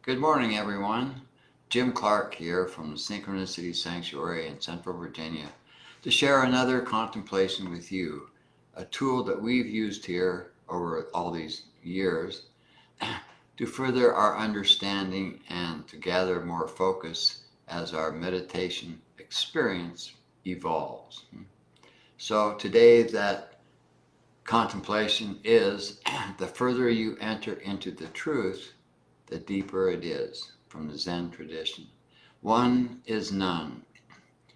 Good morning, everyone. Jim Clark here from the Synchronicity Sanctuary in Central Virginia to share another contemplation with you, a tool that we've used here over all these years to further our understanding and to gather more focus as our meditation experience evolves. So today that contemplation is the further you enter into the truth, the deeper it is, from the Zen tradition. One is none,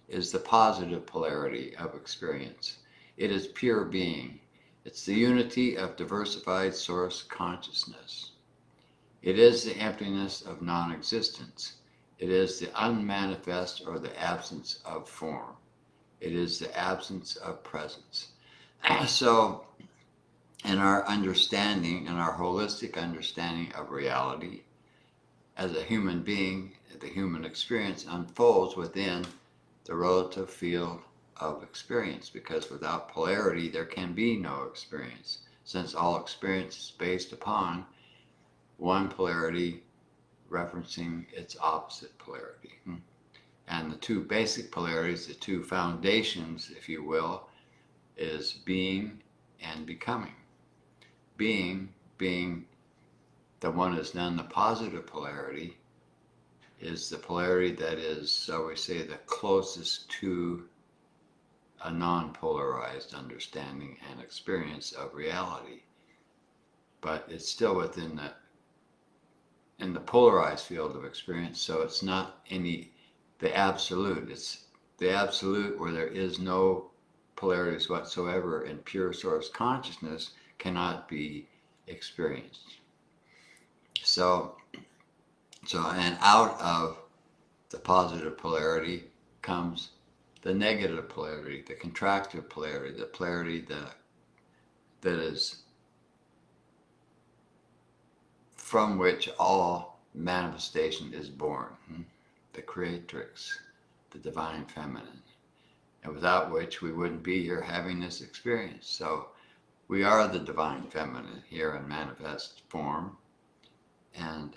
is the positive polarity of experience. It is pure being. It's the unity of diversified source consciousness. It is the emptiness of non-existence. It is the unmanifest or the absence of form. It is the absence of presence. So, in our understanding, in our holistic understanding of reality, as a human being, the human experience unfolds within the relative field of experience, because without polarity there can be no experience, since all experience is based upon one polarity referencing its opposite polarity. And the two basic polarities, the two foundations, if you will, is being and becoming. Being the one is none, the positive polarity is the polarity that is, so we say, the closest to a non-polarized understanding and experience of reality. But it's still in the polarized field of experience, so it's not the absolute. It's the absolute where there is no polarities whatsoever, and pure source consciousness cannot be experienced. So and out of the positive polarity comes the negative polarity, the contractive polarity, the polarity that is from which all manifestation is born, the creatrix, the divine feminine, and without which we wouldn't be here having this experience. So we are the divine feminine here in manifest form, and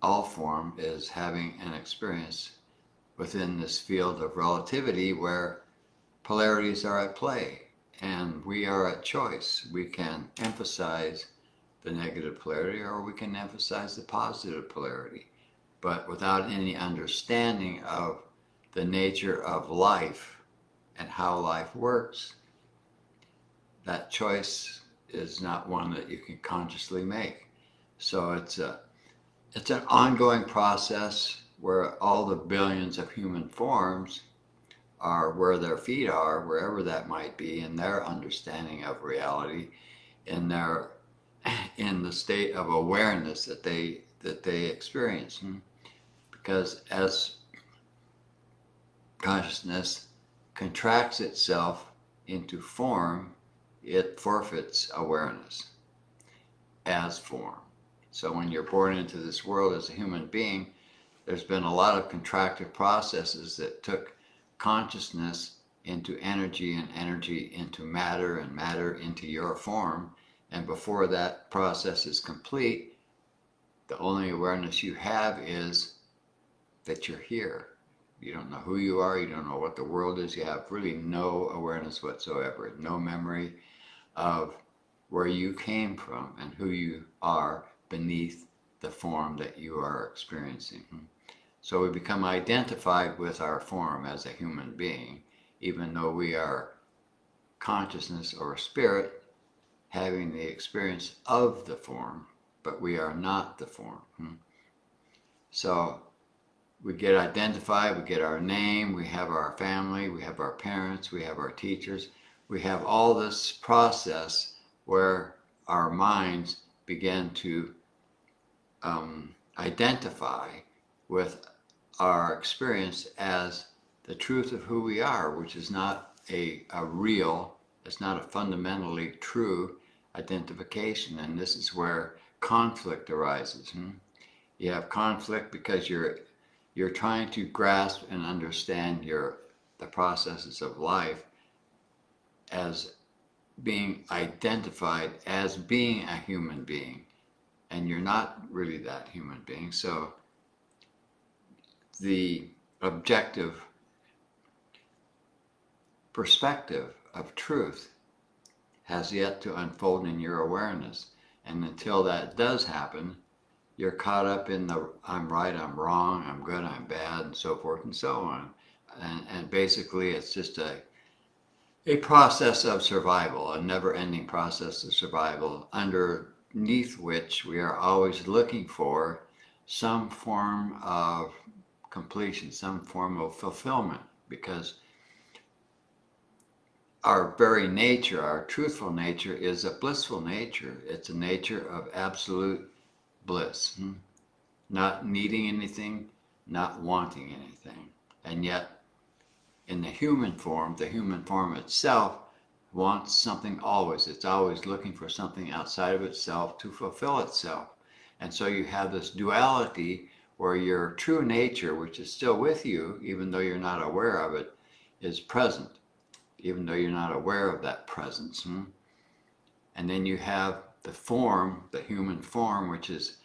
all form is having an experience within this field of relativity where polarities are at play, and we are at choice. We can emphasize the negative polarity or we can emphasize the positive polarity, but without any understanding of the nature of life and how life works, that choice is not one that you can consciously make. So it's an ongoing process where all the billions of human forms are where their feet are, wherever that might be, in their understanding of reality, in the state of awareness that they experience. Because as consciousness contracts itself into form, it forfeits awareness as form. So when you're born into this world as a human being, there's been a lot of contractive processes that took consciousness into energy and energy into matter and matter into your form. And before that process is complete, the only awareness you have is that you're here. You don't know who you are. You don't know what the world is. You have really no awareness whatsoever, no memory of where you came from and who you are beneath the form that you are experiencing. So we become identified with our form as a human being, even though we are consciousness or spirit having the experience of the form, but we are not the form. So we get identified, we get our name, we have our family, we have our parents, we have our teachers. We have all this process where our minds begin to identify with our experience as the truth of who we are, which is not a real, it's not a fundamentally true identification. And this is where conflict arises. You have conflict because you're trying to grasp and understand the processes of life as being identified as being a human being, and you're not really that human being. So the objective perspective of truth has yet to unfold in your awareness. And until that does happen, you're caught up in the I'm right, I'm wrong, I'm good, I'm bad, and so forth and so on. And basically, it's just a process of survival, a never-ending process of survival, underneath which we are always looking for some form of completion, some form of fulfillment, because our very nature, our truthful nature, is a blissful nature. It's a nature of absolute bliss, not needing anything, not wanting anything. And yet, in the human form itself wants something always. It's always looking for something outside of itself to fulfill itself. And so you have this duality where your true nature, which is still with you, even though you're not aware of it, is present, even though you're not aware of that presence. And then you have the form, the human form, which is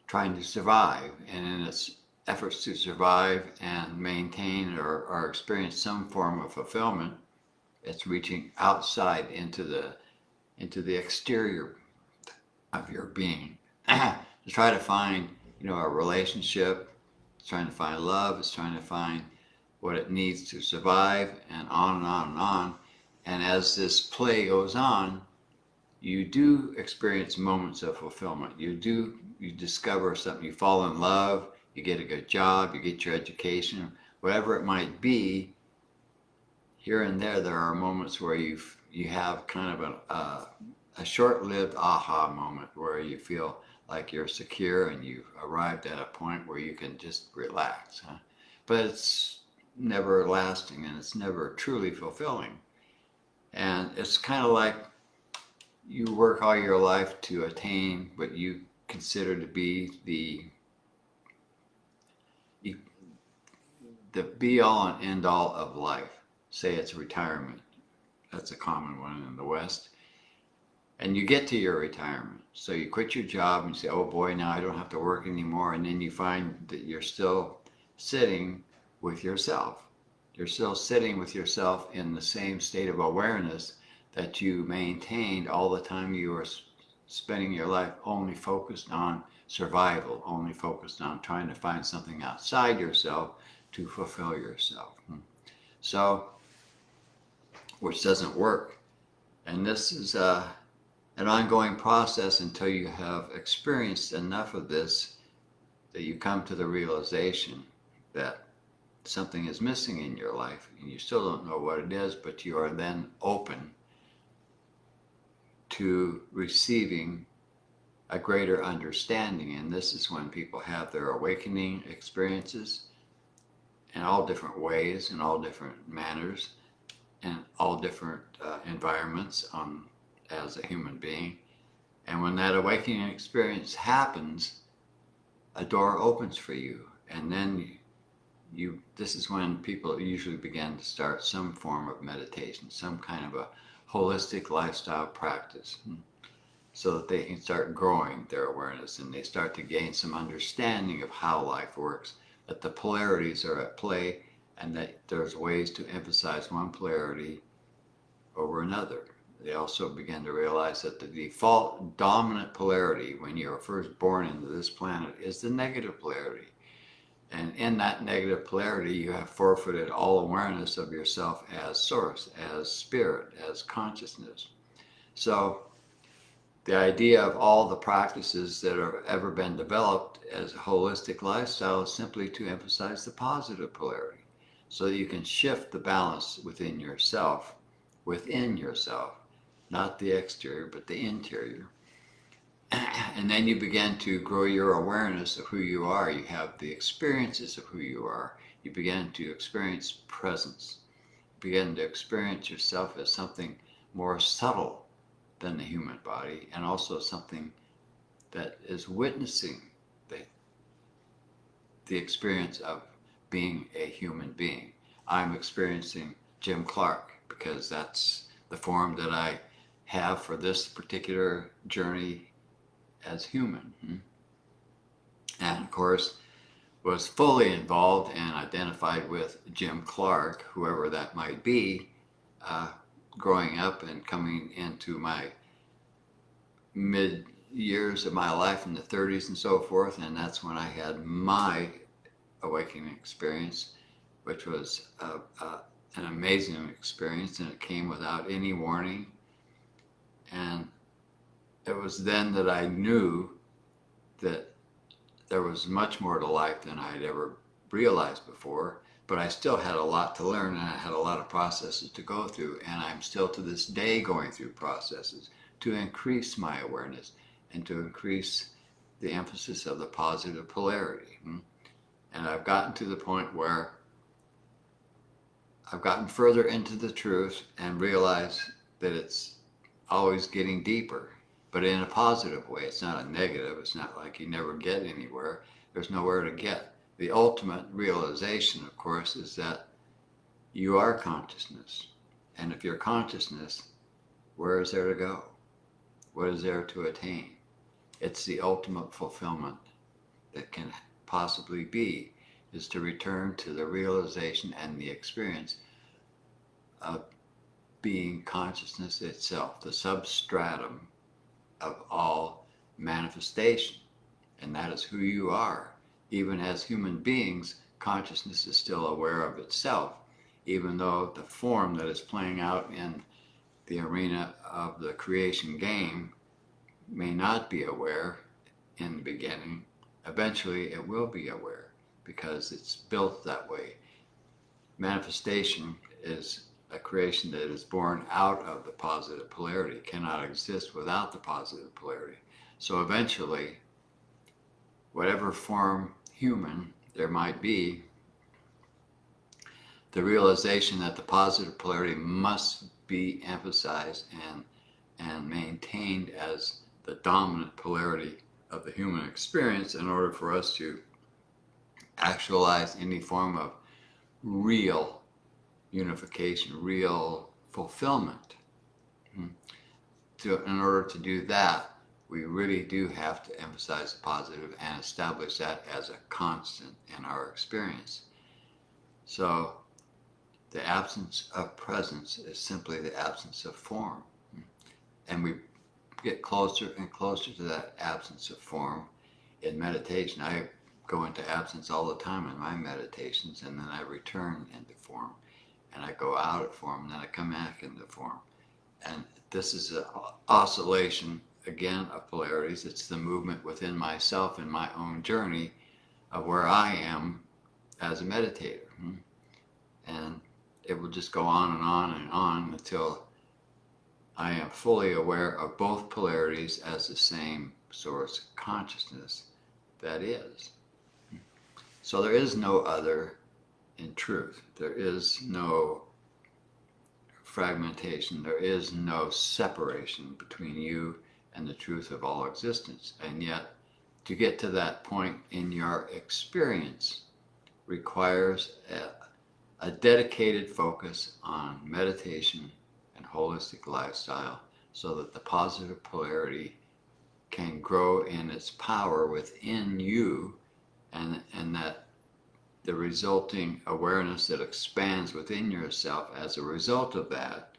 trying to survive, and in its efforts to survive and maintain or experience some form of fulfillment, it's reaching outside into the exterior of your being to try to find, a relationship. It's trying to find love. It's trying to find what it needs to survive, and on and on and on. And as this play goes on, you do experience moments of fulfillment. You discover something. You fall in love. You get a good job. You get your education. Whatever it might be. Here and there are moments where you have kind of a short-lived aha moment where you feel like you're secure and you've arrived at a point where you can just relax. But it's never lasting, and it's never truly fulfilling. And it's kind of like you work all your life to attain what you consider to be the be-all and end-all of life. Say it's retirement. That's a common one in the West. And you get to your retirement. So you quit your job and say, oh boy, now I don't have to work anymore. And then you find that you're still sitting with yourself. You're still sitting with yourself in the same state of awareness that you maintained all the time you were spending your life only focused on survival, only focused on trying to find something outside yourself to fulfill yourself. So, which doesn't work. And this is an ongoing process until you have experienced enough of this that you come to the realization that something is missing in your life, and you still don't know what it is, but you are then open to receiving a greater understanding. And this is when people have their awakening experiences in all different ways, in all different manners, in all different environments as a human being. And when that awakening experience happens, a door opens for you. And then this is when people usually begin to start some form of meditation, some kind of a holistic lifestyle practice, so that they can start growing their awareness and they start to gain some understanding of how life works, that the polarities are at play, and that there's ways to emphasize one polarity over another. They also begin to realize that the default dominant polarity when you're first born into this planet is the negative polarity. And in that negative polarity, you have forfeited all awareness of yourself as source, as spirit, as consciousness. So the idea of all the practices that have ever been developed as a holistic lifestyle is simply to emphasize the positive polarity, so that you can shift the balance within yourself, not the exterior, but the interior. And then you begin to grow your awareness of who you are. You have the experiences of who you are. You begin to experience presence. You begin to experience yourself as something more subtle than the human body, and also something that is witnessing the experience of being a human being. I'm experiencing Jim Clark because that's the form that I have for this particular journey as human. And of course, was fully involved and identified with Jim Clark, whoever that might be, growing up and coming into my mid years of my life in the 30s and so forth. And that's when I had my awakening experience, which was an amazing experience, and it came without any warning. And it was then that I knew that there was much more to life than I had ever realized before, but I still had a lot to learn, and I had a lot of processes to go through, and I'm still to this day going through processes to increase my awareness and to increase the emphasis of the positive polarity. And I've gotten to the point where I've gotten further into the truth and realized that it's always getting deeper, but in a positive way. It's not a negative. It's not like you never get anywhere. There's nowhere to get. The ultimate realization, of course, is that you are consciousness. And if you're consciousness, where is there to go? What is there to attain? It's the ultimate fulfillment that can possibly be, is to return to the realization and the experience of being consciousness itself, the substratum of all manifestation. And that is who you are. Even as human beings, consciousness is still aware of itself, even though the form that is playing out in the arena of the creation game may not be aware in the beginning. Eventually it will be aware because it's built that way. Manifestation is a creation that is born out of the positive polarity. It cannot exist without the positive polarity. So eventually, whatever form human there might be, the realization that the positive polarity must be emphasized and maintained as the dominant polarity of the human experience in order for us to actualize any form of real unification, real fulfillment. In order to do that, we really do have to emphasize the positive and establish that as a constant in our experience. So the absence of presence is simply the absence of form. And we get closer and closer to that absence of form in meditation. I go into absence all the time in my meditations, and then I return into form. And I go out of form, and then I come back into form. And this is an oscillation, again, of polarities. It's the movement within myself in my own journey of where I am as a meditator. And it will just go on and on and on until I am fully aware of both polarities as the same source consciousness that is. So there is no other in truth. There is no fragmentation. There is no separation between you and the truth of all existence. And yet, to get to that point in your experience requires a dedicated focus on meditation and holistic lifestyle so that the positive polarity can grow in its power within you, and that the resulting awareness that expands within yourself as a result of that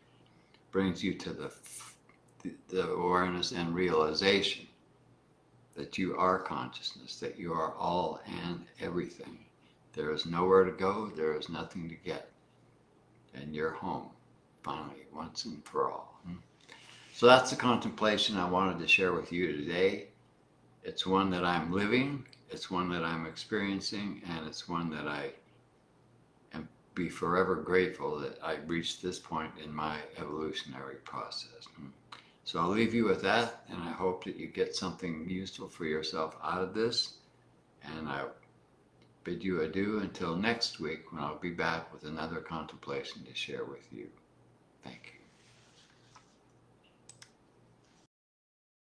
brings you to the awareness and realization that you are consciousness, that you are all and everything. There is nowhere to go, there is nothing to get, and you're home, finally, once and for all. So that's the contemplation I wanted to share with you today. It's one that I'm living, it's one that I'm experiencing, and it's one that I am be forever grateful that I reached this point in my evolutionary process. So I'll leave you with that, and I hope that you get something useful for yourself out of this. And I bid you adieu until next week, when I'll be back with another contemplation to share with you. Thank you.